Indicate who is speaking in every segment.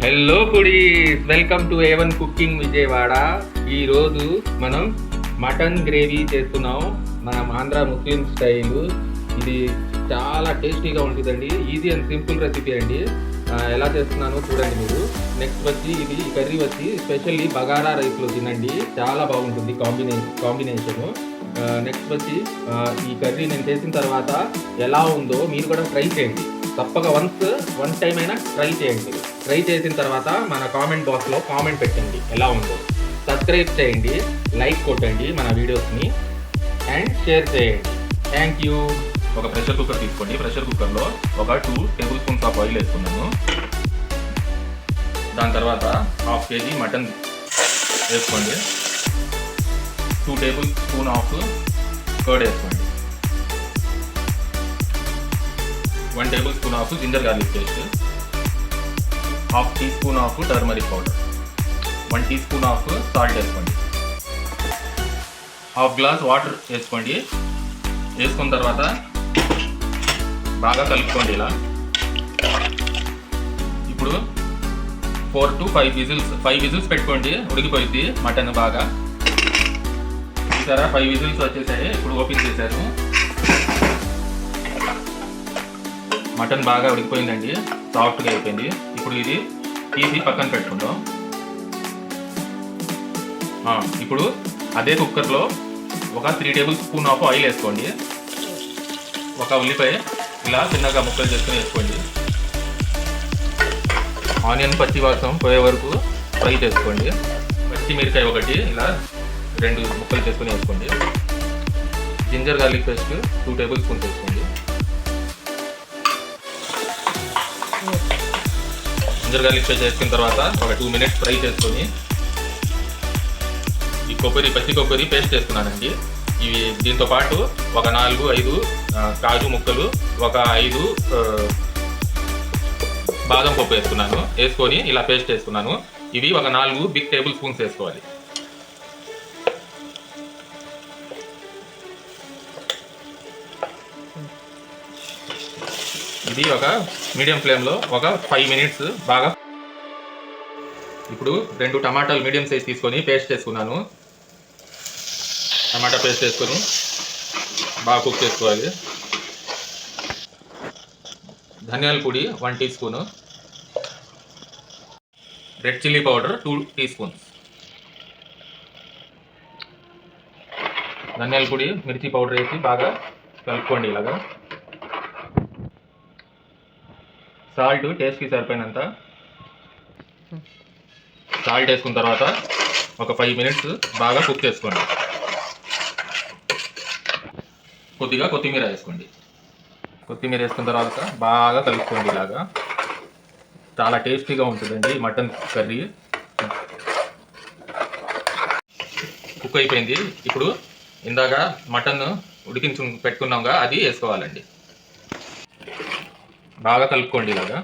Speaker 1: Hello foodies, welcome to A1 cooking Vijayawada. ఈరోజు మనం mutton gravy చేస్తున్నాం. మనం ఆంధ్ర ముస్లిం స్టైల్. ఇది చాలా టేస్టీగా ఉంటుందండి. ఈజీ అండ్ సింపుల్ రెసిపీ అండి. ఎలా చేస్తున్నానో చూడండి మీరు. నెక్స్ట్ వచ్చి ఇది కర్రీ వచ్చి స్పెషల్లీ బగారా రైస్లో తినండి, చాలా బాగుంటుంది కాంబినేషను. నెక్స్ట్ వచ్చి ఈ కర్రీ నేను చేసిన తర్వాత ఎలా ఉందో మీరు కూడా ట్రై చేయండి. తప్పక వన్ టైం అయినా ట్రై చేయండి. ట్రై చేసిన తర్వాత మన కామెంట్ బాక్స్లో కామెంట్ పెట్టండి ఎలా ఉందో. సబ్స్క్రైబ్ చేయండి, లైక్ కొట్టండి మన వీడియోస్ని, అండ్ షేర్ చేయండి. Thank you.
Speaker 2: ఒక ప్రెషర్ కుక్కర్ తీసుకోండి. ప్రెషర్ కుక్కర్లో ఒక 2 టేబుల్ స్పూన్స్ ఆఫ్ ఆయిల్ వేసుకున్నాను. దాని తర్వాత 1/2 kg మటన్ వేసుకోండి. 2 టేబుల్ స్పూన్ ఆఫ్ కర్డ్ వేసుకోండి. 1 tablespoon of ginger garlic paste, 1/2 teaspoon of turmeric powder, 1 teaspoon of salt వేసుకోండి. 1/2 గ్లాస్ వాటర్ వేసుకోండి. వేసుకున్న తర్వాత బాగా కలుపుకోండి ఇలా. ఇప్పుడు 4 to 5 విజిల్స్ పెట్టుకోండి, ఉడికిపోయింది మటన్ బాగా. చూసారా 5 విజిల్స్ వచ్చేసాయి. ఇప్పుడు ఓపెన్ చేశాను. మటన్ బాగా ఉడికిపోయిందండి, సాఫ్ట్గా అయిపోయింది. ఇప్పుడు ఇది తీసి పక్కన పెట్టుకుందాం. ఇప్పుడు అదే కుక్కర్లో ఒక 3 టేబుల్ స్పూన్ ఆఫ్ ఆయిల్ వేసుకోండి. ఒక ఉల్లిపాయ ఇలా చిన్నగా ముక్కలు చేసుకుని వేసుకోండి. ఆనియన్ పచ్చి వాసన పోయే వరకు ఫ్రై చేసుకోండి. పచ్చిమిరకాయ ఒకటి ఇలా 2 ముక్కలు చేసుకుని వేసుకోండి. Ginger garlic paste 2 tablespoons వేసుకోండి. జింజర్ గార్లిక్ పేస్ట్ వేసుకున్న తర్వాత ఒక 2 మినిట్స్ ఫ్రై చేసుకొని ఈ పచ్చి కొబ్బరి పేస్ట్ వేస్తున్నానండి. ఇవి దీంతో పాటు ఒక 4-5 కాజు ముక్కలు, ఒక 5 బాదం పప్పు వేసుకున్నాను. వేసుకొని ఇలా పేస్ట్ వేసుకున్నాను. ఇవి ఒక 4 బిగ్ టేబుల్ స్పూన్స్ వేసుకోవాలి. ఇది ఒక మీడియం ఫ్లేమ్లో ఒక 5 మినిట్స్ బాగా. ఇప్పుడు 2 టమాటాలు మీడియం సైజ్ తీసుకొని పేస్ట్ చేసుకున్నాను. టమాటా పేస్ట్ వేసుకొని బాగా కుక్ చేసుకోవాలి. ధనియాల పొడి 1 teaspoon, red chilli powder 2 teaspoons, ధనియాల పొడి మిర్చి పౌడర్ వేసి బాగా కలుపుకోండి ఇలాగా. సాల్ట్ టేస్ట్కి సరిపోయినంత సాల్ట్ వేసుకున్న తర్వాత ఒక 5 మినిట్స్ బాగా కుక్ చేసుకోండి. కొద్దిగా కొత్తిమీర వేసుకోండి. కొత్తిమీర వేసుకున్న తర్వాత బాగా కలుపుకోండి ఇలాగా. చాలా టేస్టీగా ఉంటుందండి మటన్ కర్రీ. కుక్ అయిపోయింది. ఇప్పుడు ఇందాక మటన్ పెట్టుకున్నాంగా అది వేసుకోవాలండి. బాగా కలుపుకోండి ఇలాగా.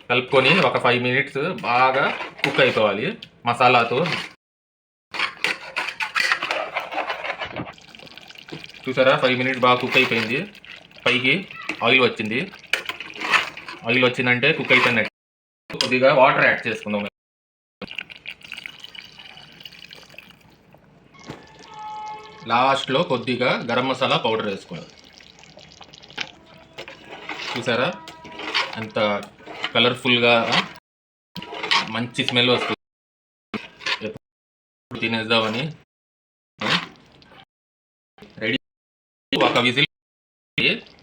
Speaker 2: కలుపుకొని ఒక 5 మినిట్స్ బాగా కుక్ అయిపోవాలి మసాలాతో. చూసారా 5 మినిట్స్ బాగా కుక్ అయిపోయింది. పైకి ఆయిల్ వచ్చింది. ఆయిల్ వచ్చిందంటే కుక్ అయిపోయినట్టు. కొద్దిగా వాటర్ యాడ్ చేసుకుందాం. లాస్ట్లో కొద్దిగా గరం మసాలా పౌడర్ వేసుకోండి. చూసారా అంత కలర్ఫుల్గా మంచి స్మెల్ వస్తుంది. ఎప్పుడు తినేద్దామని రెడీ. ఒక విజిల్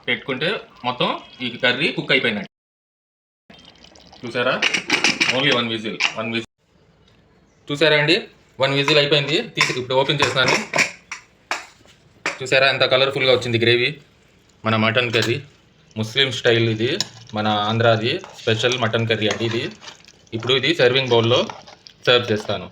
Speaker 2: పెట్టుకుంటే మొత్తం ఈ కర్రీ కుక్ అయిపోయినట్టు. చూసారా ఓన్లీ 1 విజిల్. చూసారా అండి 1 విజిల్ అయిపోయింది. ఇప్పుడు ఓపెన్ చేస్తున్నాను. చూసారా ఎంత కలర్ఫుల్గా వచ్చింది గ్రేవీ. మన మటన్ కర్రీ ముస్లిం స్టైల్. ఇది మన ఆంధ్రాది స్పెషల్ మటన్ కర్రీ అండి ఇది. ఇప్పుడు ఇది సర్వింగ్ బౌల్లో సర్వ్ చేస్తాను.